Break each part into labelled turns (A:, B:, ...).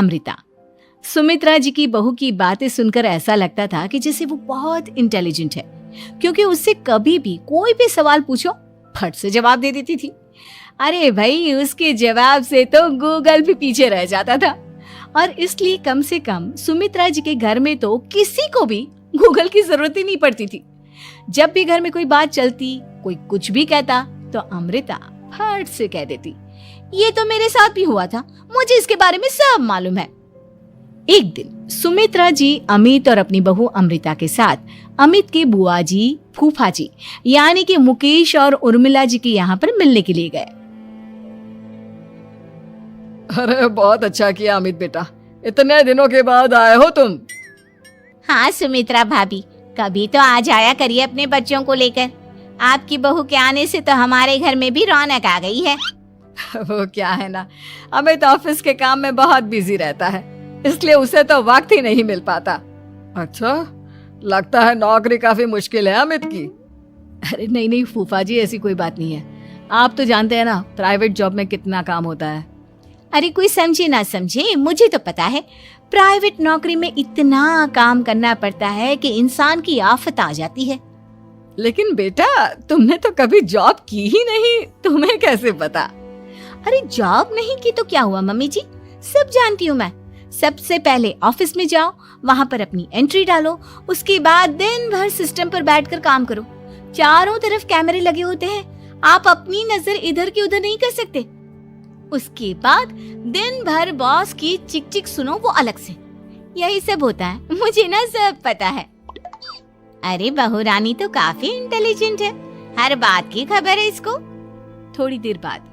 A: अमृता। सुमित्रा जी की बहू की बातें सुनकर ऐसा लगता था कि जैसे वो बहुत इंटेलिजेंट है, क्योंकि उससे कभी भी कोई भी सवाल पूछो फट से जवाब दे देती थी। अरे भाई, उसके जवाब से तो गूगल भी पीछे रह जाता था। और इसलिए कम से कम सुमित्रा जी के घर में तो किसी को भी गूगल की जरूरत ही नहीं पड़ती थी। जब भी घर में कोई बात चलती, कोई कुछ भी कहता, तो अमृता फट से कह देती, ये तो मेरे साथ भी हुआ था, मुझे इसके बारे में सब मालूम है। एक दिन सुमित्रा जी अमित और अपनी बहू अमृता के साथ अमित के बुआ जी, फूफा जी यानी कि मुकेश और उर्मिला जी के यहाँ पर मिलने के लिए गए।
B: अरे बहुत अच्छा किया अमित बेटा, इतने दिनों के बाद आए हो तुम।
C: हाँ सुमित्रा भाभी, कभी तो आ जाया करिए अपने बच्चों को लेकर। आपकी बहू के आने से तो हमारे घर में भी रौनक आ गई है।
B: वो क्या है ना, अमित ऑफिस के काम में बहुत बिजी रहता है, इसलिए उसे तो वक्त ही नहीं मिल पाता। अच्छा, लगता है नौकरी काफी मुश्किल है अमित की।
A: अरे नहीं नहीं फूफा जी, ऐसी कोई बात नहीं है। आप तो जानते हैं ना प्राइवेट जॉब में कितना काम होता है।
C: अरे कोई समझे ना समझे, मुझे तो पता है प्राइवेट नौकरी में इतना काम करना पड़ता है कि इंसान की आफत आ जाती है।
B: लेकिन बेटा, तुमने तो कभी जॉब की ही नहीं, तुम्हें कैसे पता?
C: अरे जॉब नहीं की तो क्या हुआ मम्मी जी, सब जानती हूँ मैं। सबसे पहले ऑफिस में जाओ, वहाँ पर अपनी एंट्री डालो, उसके बाद दिन भर सिस्टम पर बैठकर काम करो। चारों तरफ कैमरे लगे होते हैं, आप अपनी नजर इधर की उधर नहीं कर सकते। उसके बाद दिन भर बॉस की चिक चिक सुनो, वो अलग से। यही सब होता है, मुझे ना सब पता है। अरे बहू रानी तो काफी इंटेलिजेंट है, हर बात की खबर है इसको।
A: थोड़ी देर बाद,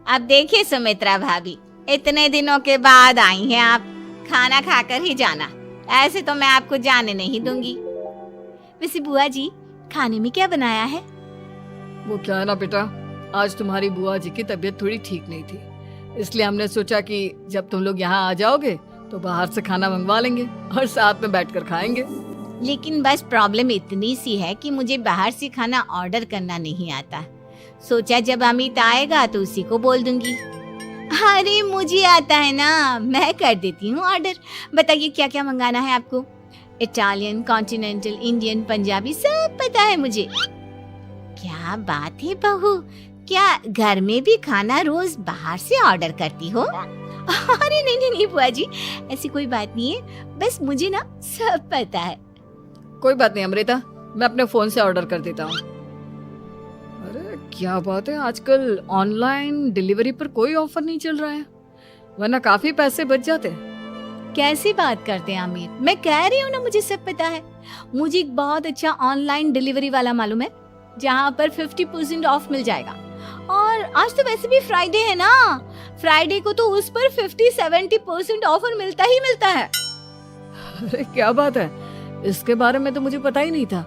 C: अब देखिए सुमित्रा भाभी, इतने दिनों के बाद आई हैं आप, खाना खाकर ही जाना, ऐसे तो मैं आपको जाने नहीं दूंगी।
A: वैसे बुआ जी, खाने में क्या बनाया है?
B: वो क्या है ना बेटा, आज तुम्हारी बुआ जी की तबीयत थोड़ी ठीक नहीं थी, इसलिए हमने सोचा कि जब तुम लोग यहाँ आ जाओगे तो बाहर से खाना मंगवा लेंगे और साथ में बैठकर खाएंगे।
C: लेकिन बस प्रॉब्लम इतनी सी है कि मुझे बाहर से खाना ऑर्डर करना नहीं आता। सोचा जब अमित आएगा तो उसी को बोल दूंगी। अरे मुझे आता है ना, मैं कर देती हूँ ऑर्डर। बताइए क्या क्या मंगाना है आपको? इटालियन, कॉन्टिनेंटल, इंडियन, पंजाबी, सब पता है मुझे। क्या बात है बहू, क्या घर में भी खाना रोज बाहर से ऑर्डर करती हो?
A: अरे नहीं नहीं नहीं बुआ जी, ऐसी कोई बात नहीं है, बस मुझे ना सब पता है।
B: कोई बात नहीं अमृता, मैं अपने फोन से ऑर्डर कर देता हूँ। अरे क्या बात है, आजकल ऑनलाइन डिलीवरी पर कोई ऑफर नहीं चल रहा है, वरना काफी पैसे बच जाते।
A: कैसी बात करते हैं आमिर, मैं कह रही हूँ ना मुझे सब पता है। मुझे एक बहुत अच्छा ऑनलाइन डिलीवरी वाला मालूम है, जहाँ पर 50% ऑफ मिल जाएगा। और आज तो वैसे भी फ्राइडे है ना, फ्राइडे को तो उस पर 50-70% ऑफर मिलता ही मिलता है।
B: अरे क्या बात है, इसके बारे में तो मुझे पता ही नहीं था।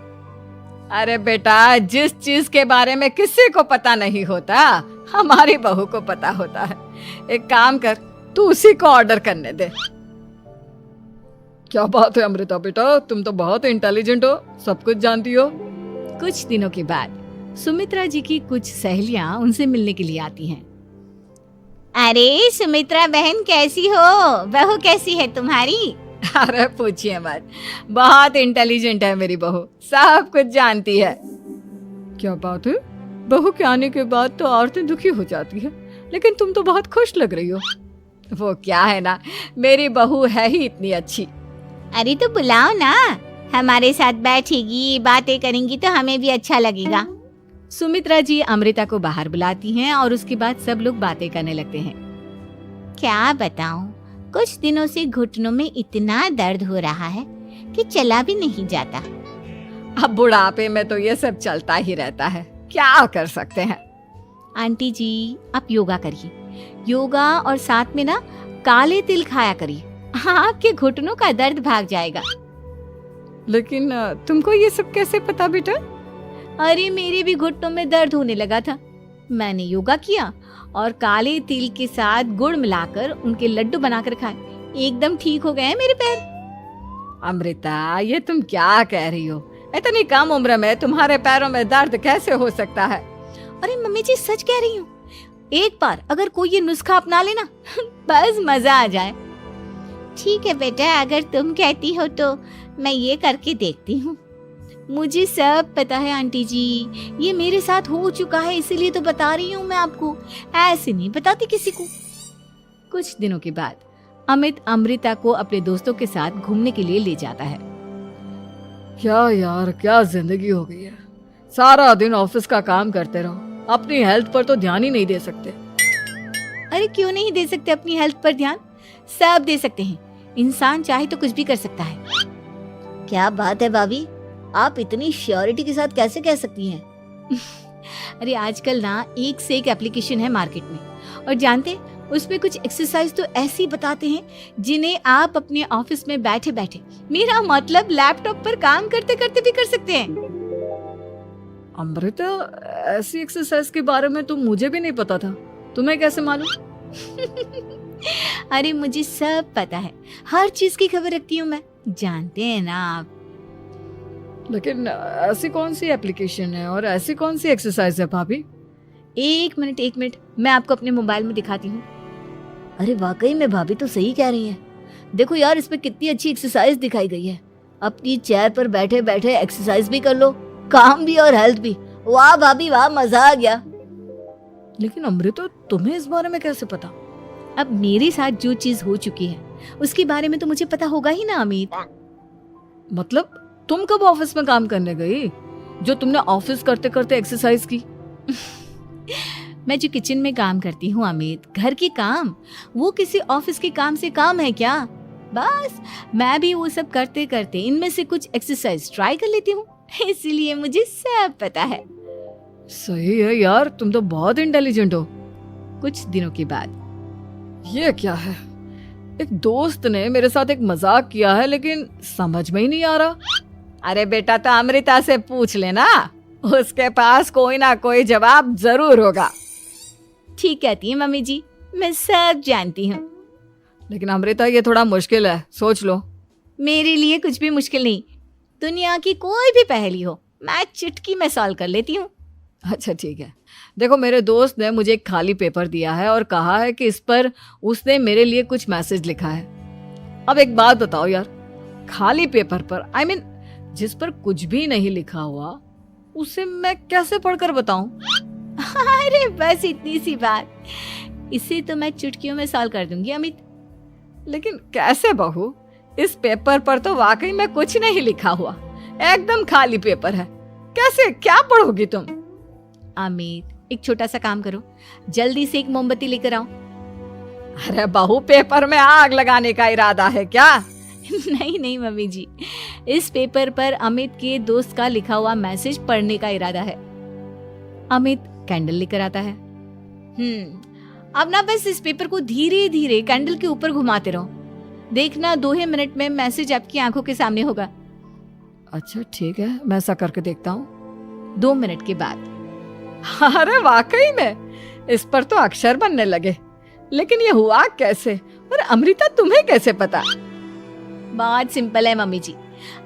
B: अरे बेटा, जिस चीज के बारे में किसी को पता नहीं होता, हमारी बहू को पता होता है। एक काम कर, तू उसी को ऑर्डर करने दे। क्या बात है अमृता बेटा, तुम तो बहुत इंटेलिजेंट हो, सब कुछ जानती हो।
A: कुछ दिनों के बाद सुमित्रा जी की कुछ सहेलियां उनसे मिलने के लिए आती हैं।
C: अरे सुमित्रा बहन कैसी हो, बहू कैसी है तुम्हारी?
B: अरे पूछिए मत, बहुत इंटेलिजेंट है मेरी बहू, सब कुछ जानती है। क्या बात है, बहू के आने के बाद तो औरतें दुखी हो जाती है, लेकिन तुम तो बहुत खुश लग रही हो। वो क्या है ना, मेरी बहू है ही इतनी अच्छी।
C: अरे तो बुलाओ ना, हमारे साथ बैठेगी, बातें करेंगी तो हमें भी अच्छा लगेगा।
A: सुमित्रा जी अमृता को बाहर बुलाती हैं और उसके बाद सब लोग बातें करने लगते हैं।
C: क्या बताऊं, कुछ दिनों से घुटनों में इतना दर्द हो रहा है कि चला भी नहीं जाता।
B: अब बुढ़ापे में तो ये सब चलता ही रहता है, क्या कर सकते हैं।
A: आंटी जी, आप योगा करिए, योगा और साथ में ना काले तिल खाया करिए, आपके घुटनों का दर्द भाग जाएगा।
B: लेकिन तुमको ये सब कैसे पता बेटा?
A: अरे मेरे भी घुटनों में दर्द होने लगा था, मैंने योगा किया और काले तिल के साथ गुड़ मिलाकर उनके लड्डू बनाकर खाए, एकदम ठीक हो गए हैं मेरे पैर।
B: अमृता, ये तुम क्या कह रही हो? इतनी कम उम्र में तुम्हारे पैरों में दर्द कैसे हो सकता है?
A: अरे मम्मी जी, सच कह रही हूँ, एक बार अगर कोई ये नुस्खा अपना लेना बस मजा आ जाए।
C: ठीक है बेटा, अगर तुम कहती हो तो मैं ये करके देखती हूँ। मुझे सब पता है आंटी जी, ये मेरे साथ हो चुका है, इसीलिए तो बता रही हूँ मैं आपको, ऐसे नहीं बताती किसी को।
A: कुछ दिनों के बाद अमित अमृता को अपने दोस्तों के साथ घूमने के लिए ले जाता है।
B: क्या यार, क्या जिंदगी हो गई है। सारा दिन ऑफिस का काम करते रहो, अपनी हेल्थ पर तो ध्यान ही नहीं दे सकते।
C: अरे क्यों नहीं दे सकते अपनी हेल्थ पर ध्यान? सब दे सकते हैं, इंसान चाहे तो कुछ भी कर सकता है। क्या बात है भाभी, आप इतनी श्योरिटी के साथ कैसे कह सकती हैं?
A: अरे आजकल ना एक से एक एप्लीकेशन है मार्केट में, और जानते उसमें कुछ एक्सरसाइज तो ऐसी बताते हैं जिन्हें आप अपने ऑफिस में बैठे बैठे, मेरा मतलब लैपटॉप पर काम करते करते भी कर सकते हैं।
B: अमृता, ऐसी एक्सरसाइज के बारे में तो मुझे भी नहीं पता था, तुम्हें कैसे मालूम?
C: अरे मुझे सब पता है, हर चीज की खबर रखती हूँ मैं, जानते हैं ना आप।
B: लेकिन ऐसी कौन सी एप्लीकेशन है और ऐसी कौन सी एक्सरसाइज है भाभी?
A: एक मिनट, मैं आपको अपने मोबाइल में दिखाती हूँ।
C: अरे वाकई में भाभी तो सही कह रही हैं। देखो यार, इसमें कितनी अच्छी एक्सरसाइज दिखाई गई है। अपनी चेयर पर बैठे बैठे एक्सरसाइज भी कर लो, काम भी और हेल्थ भी। वाह भाभी वाह, मजा आ गया।
B: लेकिन अमृता, तुम्हें इस बारे में कैसे पता?
A: अब मेरे साथ जो चीज हो चुकी है उसके बारे में तो मुझे पता होगा ही ना अमित।
B: मतलब तुम कब ऑफिस में काम करने गई जो तुमने ऑफिस करते करते एक्सरसाइज की?
A: मैं जो किचन में काम करती हूँ अमित, घर के काम, वो किसी ऑफिस के काम से काम है क्या? बस मैं भी वो सब करते करते इनमें से कुछ एक्सरसाइज ट्राई कर लेती हूँ, इसीलिए मुझे सब पता है।
B: सही है यार, तुम तो बहुत इंटेलिजेंट हो।
A: कुछ दिनों के बाद
B: ये क्या है, एक दोस्त ने मेरे साथ एक मजाक किया है लेकिन समझ में ही नहीं आ रहा।
A: अरे बेटा, तो अमृता से पूछ लेना, उसके पास कोई ना कोई जवाब जरूर होगा।
C: ठीक कहती है मम्मी जी, मैं सब जानती हूँ।
B: लेकिन अमृता, ये थोड़ा मुश्किल है, सोच लो।
C: मेरे लिए कुछ भी मुश्किल नहीं, दुनिया की कोई भी पहेली हो मैं चुटकी में सॉल्व कर लेती हूँ।
B: अच्छा ठीक है, देखो मेरे दोस्त ने मुझे एक खाली पेपर दिया है और कहा है कि इस पर उसने मेरे लिए कुछ मैसेज लिखा है। अब एक बात बताओ यार, खाली पेपर पर, I mean, जिस पर कुछ भी नहीं लिखा हुआ, उसे मैं कैसे पढ़कर बताऊं?
C: अरे बस इतनी सी बात, इसे तो मैं चुटकियों में सॉल्व कर दूंगी अमित।
B: लेकिन कैसे बहू, इस पेपर पर तो वाकई में कुछ नहीं लिखा हुआ, एकदम खाली पेपर है, कैसे, क्या पढ़ोगी तुम?
A: अमित, एक छोटा सा काम करो, जल्दी से एक मोमबत्ती लेकर आओ।
B: अरे बहू, पेपर में आग लगाने का इरादा है क्या?
A: नहीं मम्मी जी, इस पेपर पर अमित के दोस्त का लिखा हुआ मैसेज पढ़ने का इरादा है। अमित कैंडल लेकर आता है। अब ना बस इस पेपर को धीरे धीरे कैंडल के ऊपर घुमाते रहो, देखना 2 ही मिनट में मैसेज आपकी आंखों के सामने होगा।
B: अच्छा ठीक है, मैं ऐसा करके देखता हूँ।
A: 2 मिनट के बाद
B: अरे वाकई में इस पर तो अक्षर बनने लगे, लेकिन ये हुआ कैसे? और अमृता, तुम्हें कैसे पता?
A: बात सिंपल है मम्मी जी,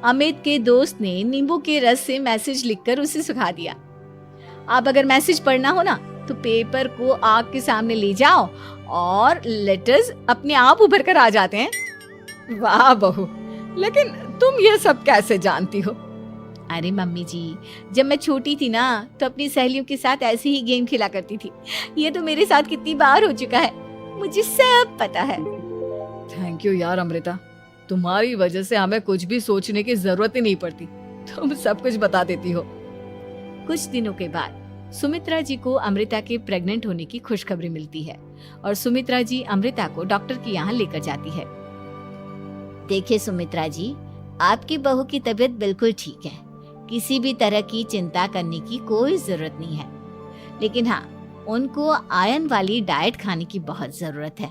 A: अमित के दोस्त ने नींबू के रस से मैसेज लिखकर उसे सुखा दिया। आप अगर मैसेज पढ़ना हो ना तो पेपर को आग के सामने ले जाओ और लेटर्स अपने आप उभर कर आ जाते हैं।
B: वाह बहू, लेकिन तुम ये सब कैसे जानती हो?
A: अरे मम्मी जी, जब मैं छोटी थी ना तो अपनी सहेलियों के साथ ऐसे ही गेम खेला करती थी। ये तो मेरे साथ कितनी बार हो चुका है, मुझे सब पता है।
B: थैंक यू यार अमृता, तुम्हारी वजह से हमें कुछ भी सोचने की जरूरत ही नहीं पड़ती, तुम सब कुछ बता देती हो।
A: कुछ दिनों के बाद सुमित्रा जी को अमृता के प्रेग्नेंट होने की खुशखबरी मिलती है और सुमित्रा जी अमृता को डॉक्टर के यहाँ लेकर जाती है।
C: देखिए सुमित्रा जी, आपकी बहू की तबीयत बिल्कुल ठीक है, किसी भी तरह की चिंता करने की कोई जरूरत नहीं है, लेकिन हाँ, उनको आयरन वाली डाइट खाने की बहुत जरूरत है।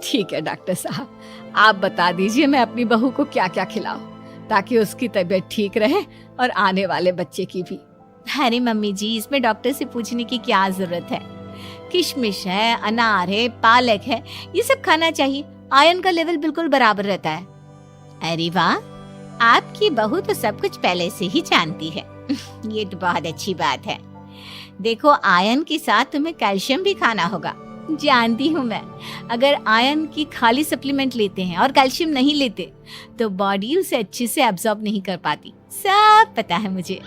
B: ठीक है डॉक्टर साहब, आप बता दीजिए मैं अपनी बहू को क्या क्या खिलाऊं ताकि उसकी तबीयत ठीक रहे और आने वाले बच्चे की भी।
C: अरे मम्मी जी, इसमें डॉक्टर से पूछने की क्या जरूरत है, किशमिश है, अनार है, पालक है, ये सब खाना चाहिए, आयरन का लेवल बिल्कुल बराबर रहता है। अरे वाह, आपकी बहू तो सब कुछ पहले से ही जानती है। ये तो बहुत अच्छी बात है। देखो, आयरन के साथ तुम्हें कैल्शियम भी खाना होगा, जानती हूँ मैं, अगर आयरन की खाली सप्लीमेंट लेते हैं और कैल्शियम नहीं लेते तो बॉडी उसे अच्छे से एब्जॉर्ब नहीं कर पाती। सब पता है मुझे।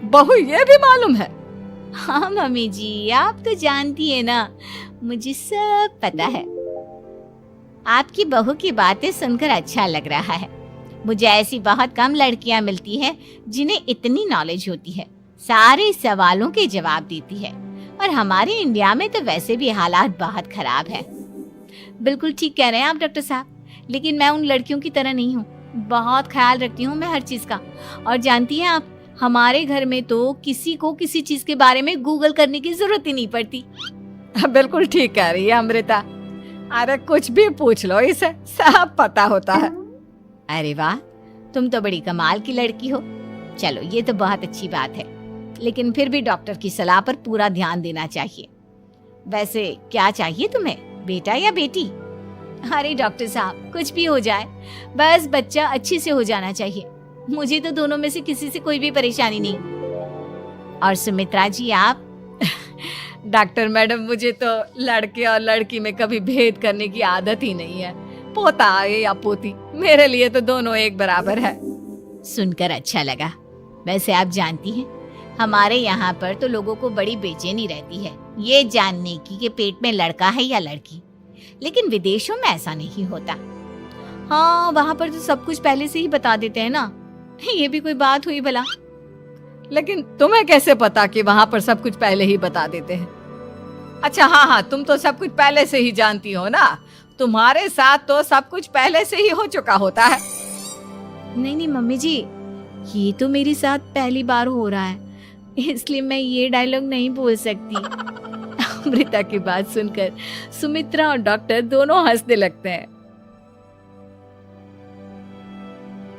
B: बहू ये भी मालूम है?
C: हाँ मम्मी जी, आप तो जानती है ना, मुझे सब पता है। आपकी बहू की बातें सुनकर अच्छा लग रहा है। मुझे ऐसी बहुत कम लड़कियां मिलती हैं जिन्हें इतनी नॉलेज होती है, सारे सवालों के जवाब देती है। और हमारे इंडिया में तो वैसे भी हालात बहुत खराब है। बिल्कुल ठीक कह रहे हैं आप डॉक्टर साहब, लेकिन मैं उन लड़कियों की तरह नहीं हूँ। बहुत ख्याल रखती हूँ मैं हर चीज का। और जानती हैं आप, हमारे घर में तो किसी को किसी चीज के बारे में गूगल करने की जरूरत ही नहीं पड़ती।
B: बिल्कुल ठीक कह रही है अमृता। अरे कुछ भी पूछ लो, इसे सब पता होता है।
C: अरे वाह, तुम तो बड़ी कमाल की लड़की हो। चलो ये तो बहुत अच्छी बात है, लेकिन फिर भी डॉक्टर की सलाह पर पूरा ध्यान देना चाहिए। वैसे क्या चाहिए तुम्हें, बेटा या बेटी? अरे डॉक्टर साहब, कुछ भी हो जाए, बस बच्चा अच्छे से हो जाना चाहिए। मुझे तो दोनों में से किसी से कोई भी परेशानी नहीं। और सुमित्रा जी आप?
B: डॉक्टर मैडम, मुझे तो लड़के और लड़की में कभी भेद करने की आदत ही नहीं है। पोता आए या पोती, मेरे लिए तो दोनों एक बराबर है।
C: सुनकर अच्छा लगा। वैसे आप जानती हैं, हमारे यहाँ पर तो लोगों को बड़ी बेचैनी रहती है ये जानने की कि पेट में लड़का है या लड़की, लेकिन विदेशों में ऐसा नहीं होता।
A: हाँ, वहाँ पर तो सब कुछ पहले से ही बता देते हैं ना। ये भी कोई बात हुई भला?
B: लेकिन तुम्हें कैसे पता कि वहां पर सब कुछ पहले ही बता देते हैं? अच्छा हाँ, तुम तो सब कुछ पहले से ही जानती हो ना। तुम्हारे साथ तो सब कुछ पहले से ही हो चुका होता है।
A: नहीं मम्मी जी, ये तो मेरे साथ पहली बार हो रहा है, इसलिए मैं ये डायलॉग नहीं बोल सकती। अमृता की बात सुनकर सुमित्रा और डॉक्टर दोनों हंसने लगते हैं।